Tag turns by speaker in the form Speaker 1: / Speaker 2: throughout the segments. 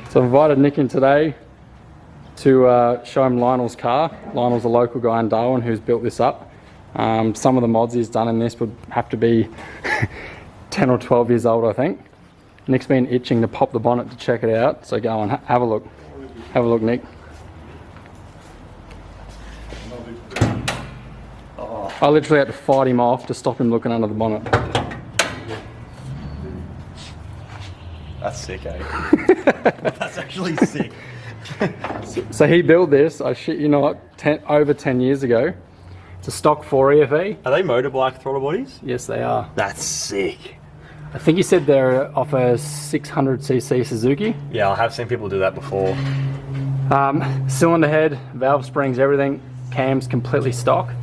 Speaker 1: So I invited Nick in today to show him Lionel's car. Lionel's a local guy in Darwin who's built this up. Some of the mods he's done in this would have to be 10 or 12 years old, I think. Nick's been itching to pop the bonnet to check it out, so go on, have a look. Have a look, Nick. I literally had to fight him off to stop him looking under the bonnet.
Speaker 2: That's sick, eh? That's actually sick.
Speaker 1: So he built this, I shit you not, over 10 years ago. It's a stock 4 EFE.
Speaker 2: Are they motorbike throttle bodies?
Speaker 1: Yes, they are.
Speaker 2: That's sick.
Speaker 1: I think he said they're off a 600cc Suzuki.
Speaker 2: Yeah, I have seen people do that before.
Speaker 1: Cylinder head, valve springs, everything. Cams completely stock.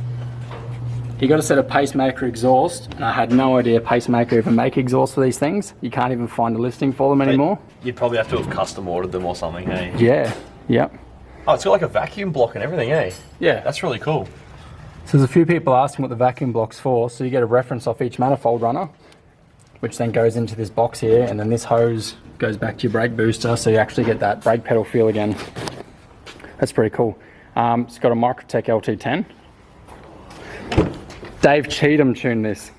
Speaker 1: You got a set of pacemaker exhaust, and I had no idea pacemaker even make exhaust for these things. You can't even find a listing for them anymore.
Speaker 2: You'd probably have to have custom ordered them or something, eh?
Speaker 1: Yeah, yep.
Speaker 2: Oh, it's got like a vacuum block and everything, eh?
Speaker 1: Yeah.
Speaker 2: That's really cool.
Speaker 1: So there's a few people asking what the vacuum block's for, so you get a reference off each manifold runner, which then goes into this box here, and then this hose goes back to your brake booster, so you actually get that brake pedal feel again. That's pretty cool. It's got a Microtech LT10. Dave Cheatham tuned this.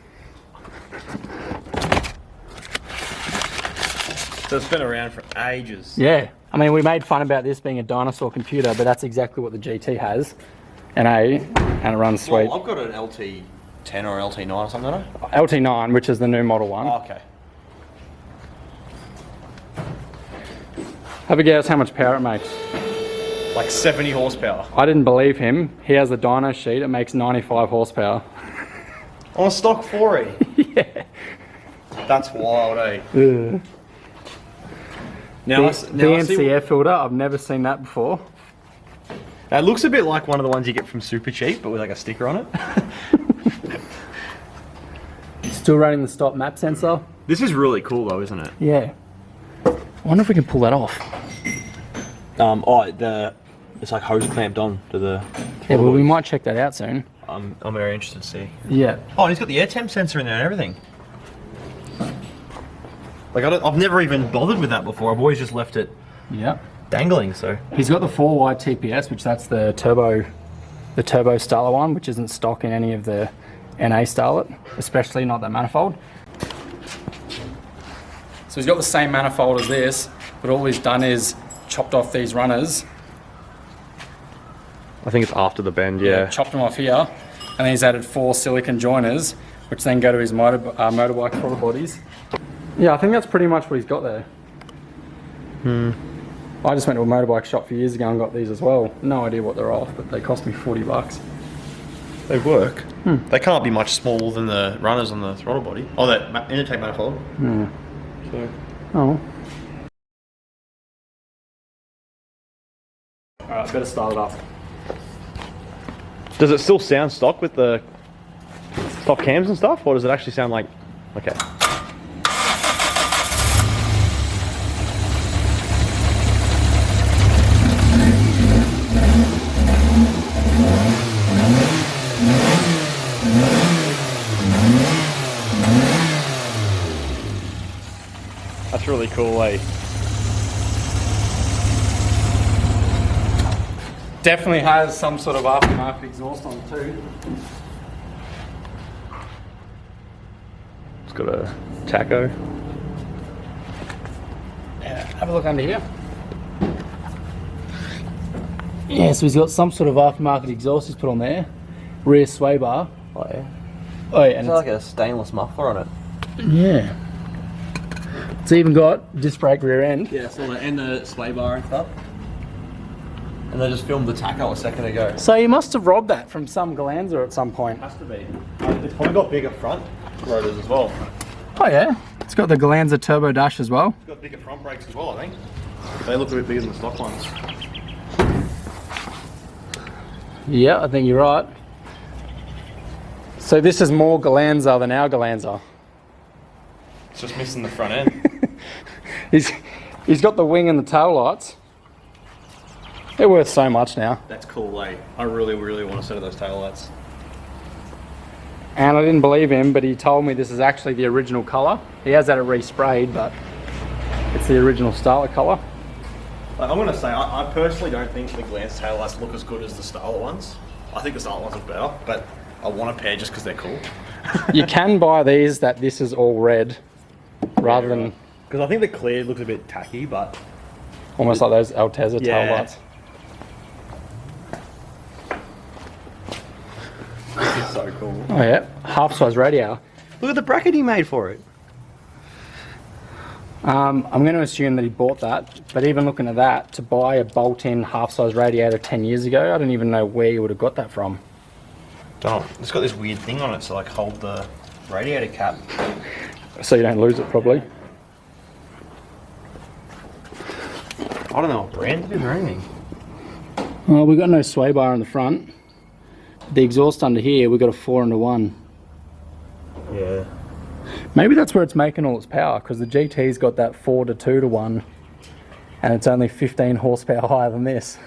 Speaker 2: So it's been around for ages.
Speaker 1: Yeah. I mean, we made fun about this being a dinosaur computer, but that's exactly what the GT has. And it runs sweet.
Speaker 2: Well, I've got an LT10 or LT9 or something, don't I?
Speaker 1: LT9, which is the new model one.
Speaker 2: Oh, okay.
Speaker 1: Have a guess how much power it makes.
Speaker 2: Like 70 horsepower.
Speaker 1: I didn't believe him. He has the dyno sheet. It makes 95 horsepower.
Speaker 2: On a stock 4E?
Speaker 1: Yeah.
Speaker 2: That's wild, eh?
Speaker 1: Ugh.
Speaker 2: Now,
Speaker 1: the NC air filter, I've never seen that before.
Speaker 2: It looks a bit like one of the ones you get from Super Cheap, but with like a sticker on it.
Speaker 1: Still running the stop map sensor.
Speaker 2: This is really cool though, isn't it?
Speaker 1: Yeah. I wonder if we can pull that off.
Speaker 2: It's like hose clamped on to the...
Speaker 1: Yeah, well, we might check that out soon.
Speaker 2: I'm very interested to see.
Speaker 1: Yeah.
Speaker 2: Oh, and he's got the air temp sensor in there and everything. Like, I've never even bothered with that before. I've always just left it dangling, so...
Speaker 1: He's got the 4Y TPS, which that's the turbo Starlet one, which isn't stock in any of the NA Starlet, especially not that manifold. So he's got the same manifold as this, but all he's done is chopped off these runners.
Speaker 2: I think it's after the bend, yeah.
Speaker 1: Chopped them off here, and then he's added 4 silicon joiners, which then go to his motorbike throttle bodies. Yeah, I think that's pretty much what he's got there. I just went to a motorbike shop a few years ago and got these as well. No idea what they're off, but they cost me 40 bucks.
Speaker 2: They work. They can't be much smaller than the runners on the throttle body. Oh, that intake manifold. So.
Speaker 1: Oh. Alright, better start it up.
Speaker 2: Does it still sound stock with the stock cams and stuff, or does it actually sound like... Okay. That's really cool, eh?
Speaker 1: Definitely has some sort of aftermarket exhaust on it too.
Speaker 2: It's got a tacho.
Speaker 1: Yeah, have a look under here. Yeah, so he's got some sort of aftermarket exhaust he's put on there. Rear sway bar.
Speaker 2: Oh yeah.
Speaker 1: Oh yeah, and
Speaker 2: It's like a stainless muffler on it.
Speaker 1: yeah. It's even got disc brake rear end.
Speaker 2: Yeah, so and the sway bar and stuff. And they just filmed the tacho a second ago.
Speaker 1: So you must have robbed that from some Galanza at some point.
Speaker 2: Has to be. It's probably got bigger front rotors as well.
Speaker 1: Oh yeah, it's got the Galanza turbo dash as well.
Speaker 2: It's got bigger front brakes as well, I think. They look a bit bigger than the stock ones.
Speaker 1: Yeah, I think you're right. So this is more Galanza than our Galanza.
Speaker 2: It's just missing the front end.
Speaker 1: He's got the wing and the tail lights. They're worth so much now.
Speaker 2: That's cool, eh? I really, really want a set of those tail lights.
Speaker 1: And I didn't believe him, but he told me this is actually the original colour. He has had it resprayed, but it's the original Starlet colour.
Speaker 2: Like, I'm gonna say, I personally don't think the glance taillights look as good as the Starlet ones. I think the Starlet ones look better, but I want a pair just because they're cool.
Speaker 1: You can buy these that this is all red, rather than
Speaker 2: because I think the clear looks a bit tacky, but
Speaker 1: almost like those Altezza taillights.
Speaker 2: This is so cool.
Speaker 1: Oh yeah, half-size radio.
Speaker 2: Look at the bracket he made for it.
Speaker 1: I'm going to assume that he bought that, but even looking at that, to buy a bolt-in half-size radiator 10 years ago, I don't even know where you would have got that from.
Speaker 2: It's got this weird thing on it to like hold the radiator cap.
Speaker 1: So you don't lose it, probably.
Speaker 2: I don't know what brand it is or anything.
Speaker 1: Well, we've got no sway bar in the front. The exhaust under here, we've got a 4-into-1.
Speaker 2: Yeah.
Speaker 1: Maybe that's where it's making all its power, because the GT's got that 4-to-2-to-1, and it's only 15 horsepower higher than this.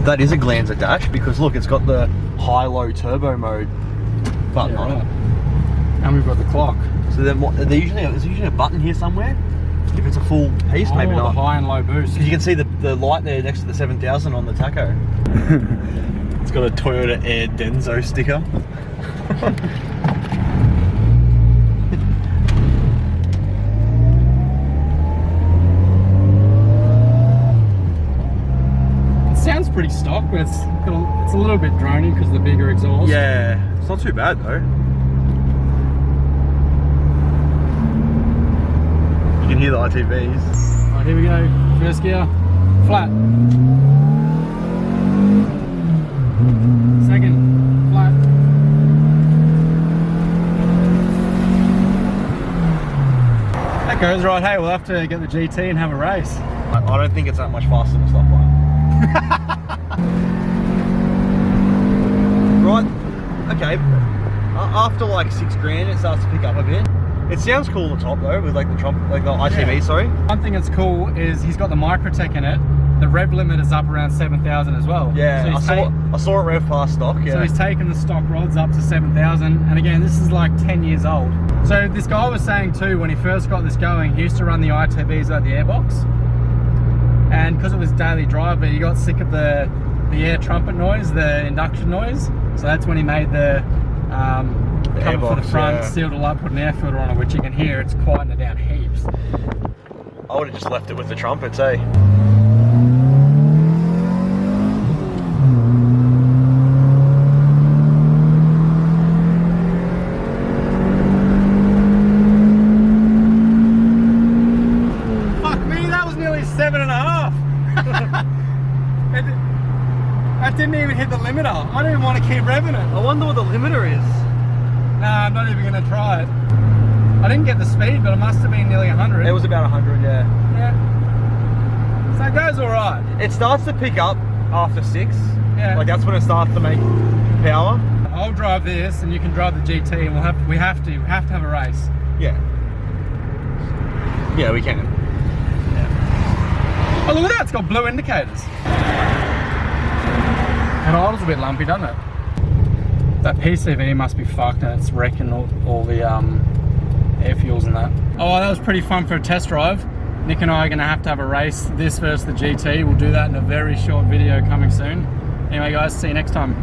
Speaker 2: That is a Glanza dash because look, it's got the high-low turbo mode button on it.
Speaker 1: And we've got the clock.
Speaker 2: So then, there's usually a button here somewhere. If it's a full piece, maybe
Speaker 1: the
Speaker 2: not.
Speaker 1: high and low boost.
Speaker 2: Because you can see the light there next to the 7000 on the tacho. It's got a Toyota Air Denso sticker.
Speaker 1: It sounds pretty stock, but it's a little bit drony because of the bigger exhaust.
Speaker 2: Yeah, it's not too bad though. You can hear the ITBs.
Speaker 1: Right, here we go. First gear, flat. Second, flat. That goes right. Hey, we'll have to get the GT and have a race.
Speaker 2: I don't think it's that much faster than a stock one. Right, okay. After like $6,000, it starts to pick up a bit. It sounds cool on the top though, with like the ITB, sorry.
Speaker 1: One thing that's cool is he's got the Microtech in it. The rev limit is up around 7,000 as well.
Speaker 2: Yeah,
Speaker 1: so
Speaker 2: I saw it rev past stock, yeah.
Speaker 1: So he's taken the stock rods up to 7,000, and again, this is like 10 years old. So this guy was saying too, when he first got this going, he used to run the ITBs at the airbox. And because it was daily driver, he got sick of the air trumpet noise, the induction noise. So that's when he made the cover for the front, yeah. Sealed it up, put an air filter on it, which you can hear, it's quieting it down heaps.
Speaker 2: I would have just left it with the trumpets, eh?
Speaker 1: Fuck me, that was nearly 7.5. That didn't even hit the limiter. I don't even want to keep revving it.
Speaker 2: I wonder what the limiter is.
Speaker 1: Nah, I'm not even going to try it. I didn't get the speed, but it must have been nearly 100.
Speaker 2: It was about 100, yeah.
Speaker 1: Yeah. So it goes alright.
Speaker 2: It starts to pick up after 6.
Speaker 1: Yeah.
Speaker 2: Like that's when it starts to make power.
Speaker 1: I'll drive this and you can drive the GT, and we have to have a race.
Speaker 2: Yeah. Yeah, we can.
Speaker 1: Yeah. Oh, look at that, it's got blue indicators. And idle's a bit lumpy, doesn't it? That PCV must be fucked and it's wrecking all the air fuels and that. Oh, that was pretty fun for a test drive. Nick and I are going to have a race, this versus the GT. We'll do that in a very short video coming soon. Anyway guys, see you next time.